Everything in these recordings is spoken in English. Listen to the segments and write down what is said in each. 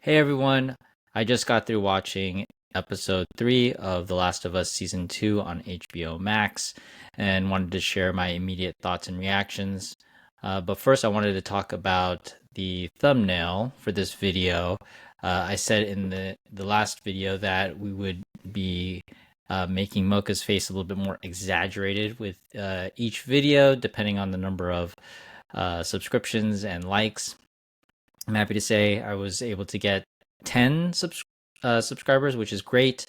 Hey everyone, I just got through watching episode 3 of The Last of Us Season 2 on HBO Max and wanted to share my immediate thoughts and reactions. But first, I wanted to talk about the thumbnail for this video. I said in the last video that we would be making Mocha's face a little bit more exaggerated with each video, depending on the number of subscriptions and likes. I'm happy to say I was able to get 10 subscribers, which is great.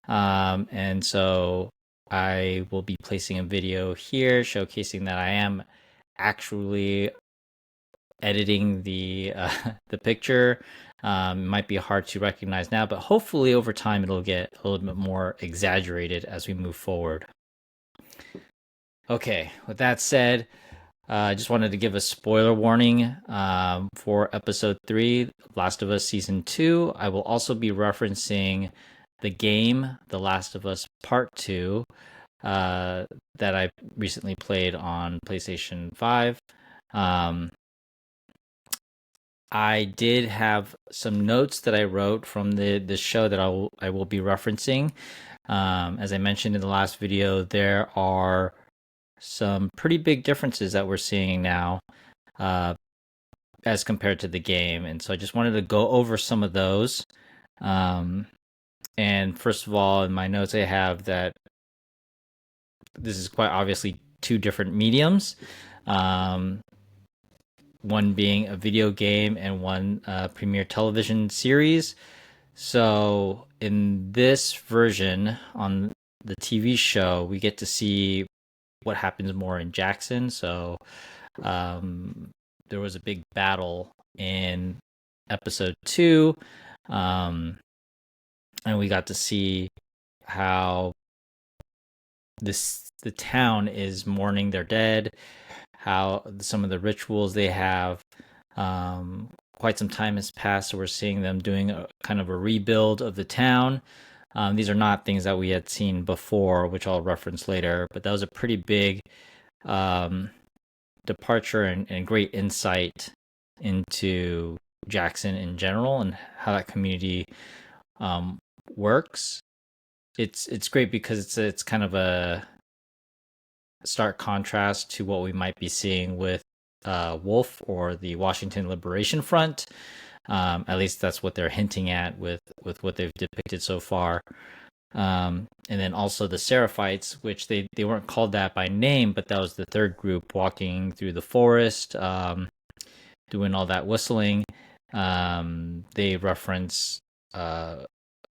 And so I will be placing a video here showcasing that I am actually editing the the picture. It might be hard to recognize now, but hopefully over time it'll get a little bit more exaggerated as we move forward. Okay, with that said, I just wanted to give a spoiler warning for episode 3, Last of Us Season 2. I will also be referencing the game, The Last of Us Part 2, that I recently played on PlayStation 5. I did have some notes that I wrote from the show that I will be referencing. As I mentioned in the last video, there are some pretty big differences that we're seeing now uh, as compared to the game. And so I just wanted to go over some of those. Um, and first of all, in my notes, I have that this is quite obviously two different mediums. Um, one being a video game and one premiere television series. So in this version on the TV show, we get to see what happens more in Jackson. So there was a big battle in episode 2, and we got to see how the town is mourning their dead, how some of the rituals they have. Quite some time has passed, so we're seeing them doing a kind of a rebuild of the town. These are not things that we had seen before, which I'll reference later, but that was a pretty big um, departure and great insight into Jackson in general and how that community works. It's great because it's kind of a stark contrast to what we might be seeing with Wolf or the Washington Liberation Front. At least that's what they're hinting at with what they've depicted so far. And then also the Seraphites, which they weren't called that by name, but that was the third group walking through the forest, doing all that whistling. They reference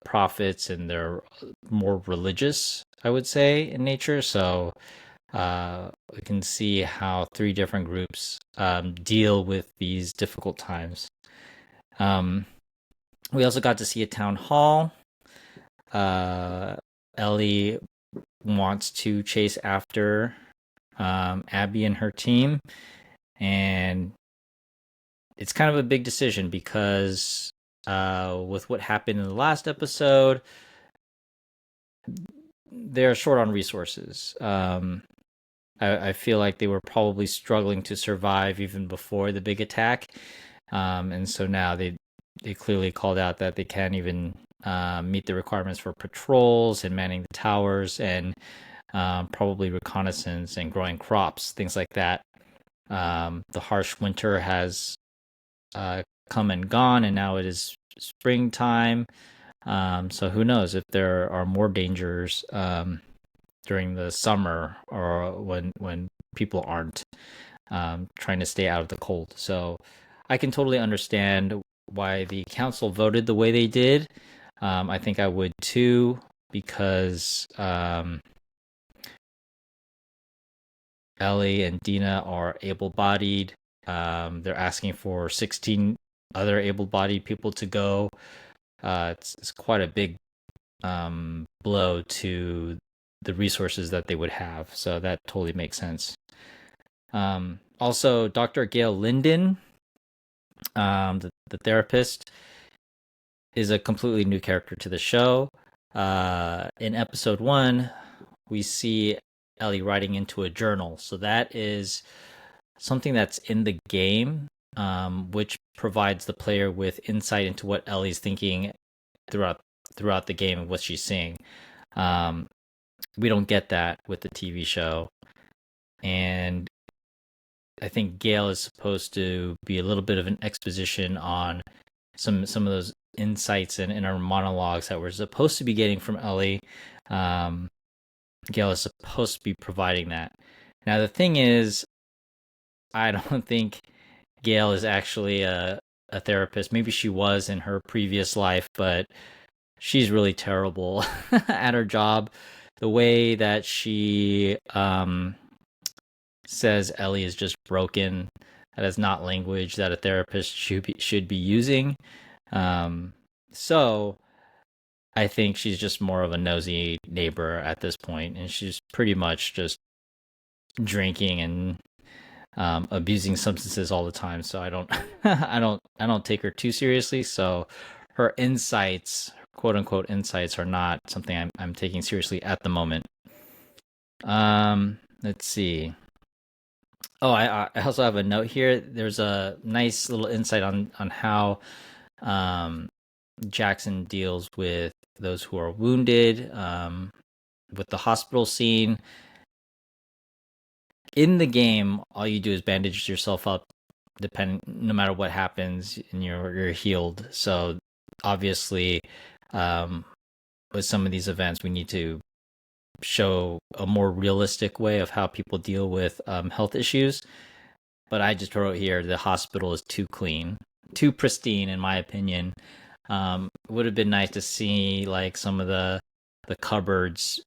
prophets and they're more religious, I would say, in nature. So we can see how three different groups deal with these difficult times. Um, we also got to see a town hall. Ellie wants to chase after Abby and her team, and it's kind of a big decision because with what happened in the last episode, they're short on resources. I feel like they were probably struggling to survive even before the big attack, and so now they clearly called out that they can't even meet the requirements for patrols and manning the towers and probably reconnaissance and growing crops, things like that. The harsh winter has come and gone, and now it is springtime. So who knows if there are more dangers during the summer or when people aren't trying to stay out of the cold. So I can totally understand why the council voted the way they did. I think I would too, because Ellie and Dina are able-bodied. They're asking for 16 other able-bodied people to go. It's quite a big blow to the resources that they would have. So that totally makes sense. Also, Dr. Gail Linden, the therapist, is a completely new character to the show. In episode 1, we see Ellie writing into a journal. So that is something that's in the game. which provides the player with insight into what Ellie's thinking throughout the game and what she's seeing. Um, we don't get that with the TV show, and I think Gale is supposed to be a little bit of an exposition on some of those insights and inner monologues that we're supposed to be getting from Ellie. Um, Gale is supposed to be providing that. Now the thing is, I don't think Gail is actually a therapist. Maybe she was in her previous life, but she's really terrible at her job. The way that she says Ellie is just broken, that is not language that a therapist should be using. So I think she's just more of a nosy neighbor at this point, and she's pretty much just drinking and abusing substances all the time. So I don't, I don't take her too seriously. So her insights, quote unquote insights, are not something I'm taking seriously at the moment. Let's see. Oh, I also have a note here. There's a nice little insight on how um, Jackson deals with those who are wounded. With the hospital scene, in the game, all you do is bandage yourself up. No matter what happens, and you're healed. So obviously, um, with some of these events, we need to show a more realistic way of how people deal with health issues. But I just wrote here the hospital is too clean, too pristine, in my opinion. It would have been nice to see like some of the cupboards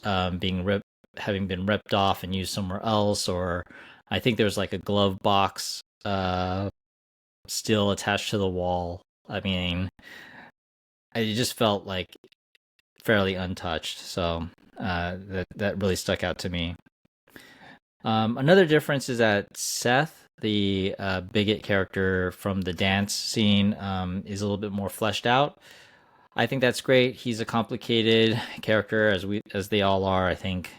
having been ripped off and used somewhere else, or I think there's like a glove box still attached to the wall. I mean, it just felt like fairly untouched. So that really stuck out to me. Another difference is that Seth, the bigot character from the dance scene, is a little bit more fleshed out. I think that's great. He's a complicated character, as they all are. I think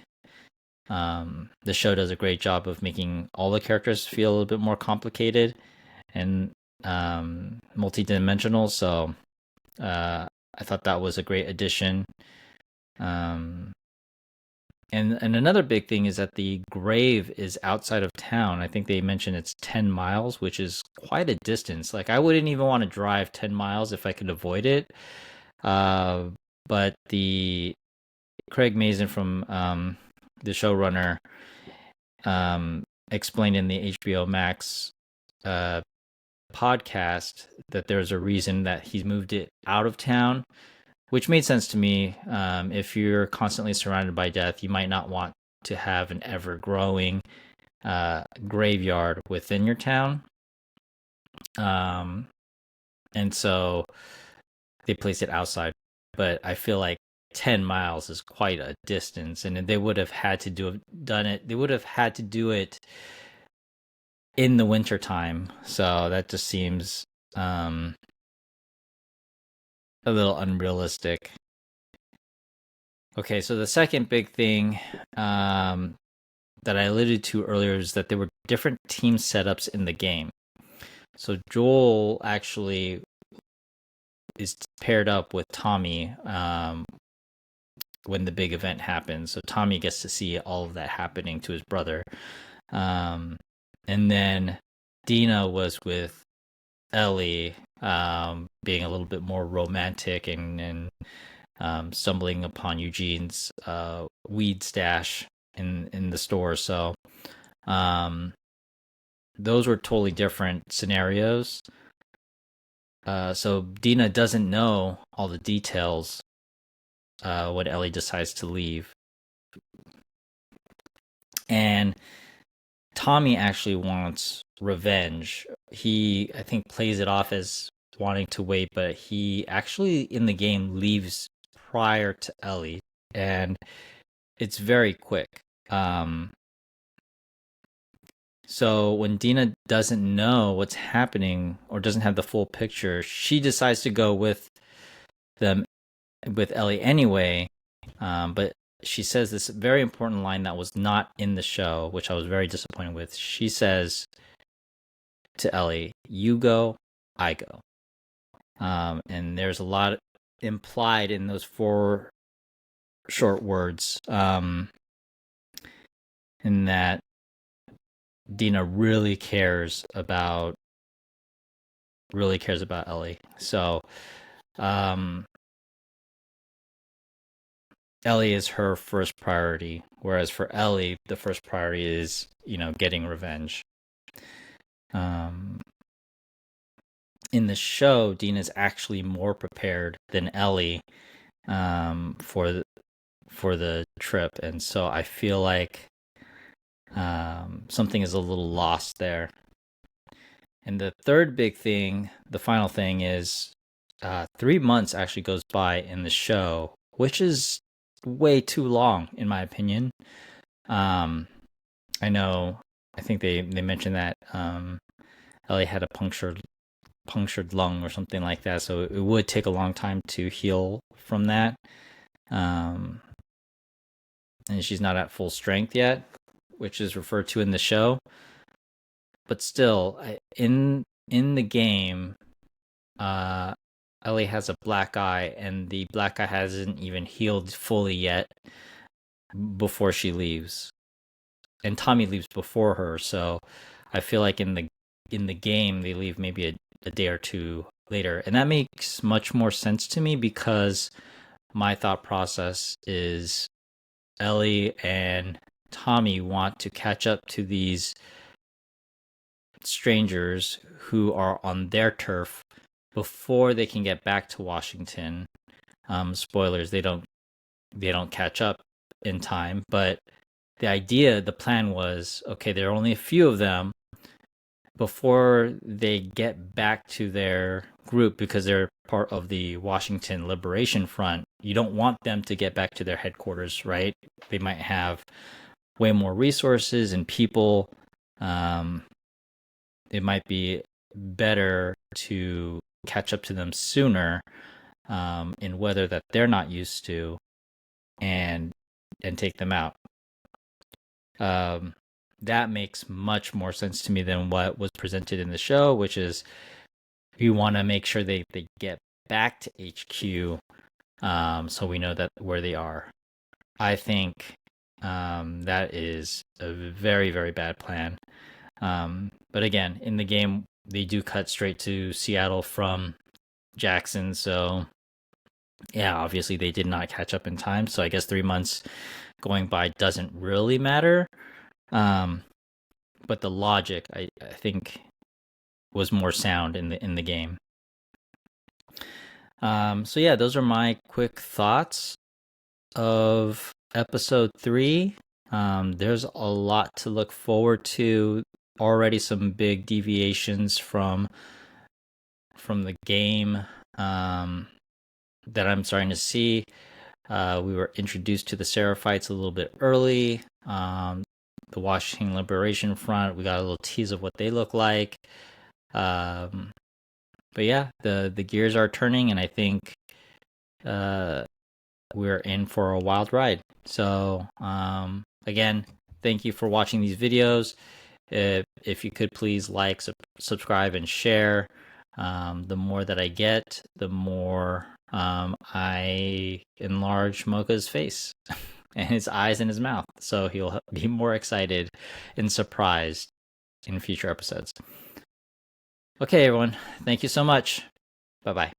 the show does a great job of making all the characters feel a little bit more complicated and multi-dimensional. So I thought that was a great addition. Um, and another big thing is that the grave is outside of town. I think they mentioned it's 10 miles, which is quite a distance. Like I wouldn't even want to drive 10 miles if I could avoid it. But the Craig Mazin from the showrunner explained in the HBO Max podcast that there's a reason that he's moved it out of town, which made sense to me. If you're constantly surrounded by death, you might not want to have an ever-growing graveyard within your town. And so they placed it outside. But I feel like 10 miles is quite a distance, and they would have had to done it. They would have had to do it in the winter time. So that just seems a little unrealistic. Okay, so the second big thing that I alluded to earlier is that there were different team setups in the game. So Joel actually is paired up with Tommy when the big event happens. So Tommy gets to see all of that happening to his brother. And then Dina was with Ellie, being a little bit more romantic and stumbling upon Eugene's weed stash in the store. So those were totally different scenarios. So Dina doesn't know all the details when Ellie decides to leave. And Tommy actually wants revenge. He, I think, plays it off as wanting to wait, but he actually in the game leaves prior to Ellie, and it's very quick. So when Dina doesn't know what's happening or doesn't have the full picture, she decides to go with Ellie anyway. But she says this very important line that was not in the show, which I was very disappointed with. She says, to Ellie, you go, I go. And there's a lot implied in those 4 short words, in that Dina really cares about Ellie. So Ellie is her first priority, whereas for Ellie, the first priority is, getting revenge. In the show, Dina's actually more prepared than Ellie, for the trip, and so I feel like something is a little lost there. And the third big thing, the final thing, is 3 months actually goes by in the show, which is way too long in my opinion. I know, I think they mentioned that Ellie had a punctured lung or something like that, so it would take a long time to heal from that. And she's not at full strength yet, which is referred to in the show. But still, in the game, Ellie has a black eye, and the black eye hasn't even healed fully yet before she leaves, and Tommy leaves before her. So I feel like in the game they leave maybe a day or two later, and that makes much more sense to me because my thought process is Ellie and Tommy want to catch up to these strangers who are on their turf before they can get back to Washington. Spoilers, they don't catch up in time, but the plan was, okay, there are only a few of them before they get back to their group, because they're part of the Washington Liberation Front. You don't want them to get back to their headquarters, right? They might have way more resources and people. It might be better to catch up to them sooner, in weather that they're not used to, and take them out. That makes much more sense to me than what was presented in the show, which is you want to make sure they get back to HQ, so we know that where they are. I think that is a very, very bad plan. But again, in the game, they do cut straight to Seattle from Jackson, so yeah, obviously they did not catch up in time. So I guess 3 months going by doesn't really matter. But the logic, I think, was more sound in the game. So yeah, those are my quick thoughts of episode 3. There's a lot to look forward to. Already some big deviations from the game that I'm starting to see. We were introduced to the Seraphites a little bit early. The Washington Liberation Front, we got a little tease of what they look like. But yeah, the gears are turning, and I think we're in for a wild ride. So again, thank you for watching these videos. If you could please like, subscribe, and share. The more that I get, the more I enlarge Mocha's face and his eyes and his mouth, so he'll be more excited and surprised in future episodes. Okay, everyone, thank you so much. Bye-bye.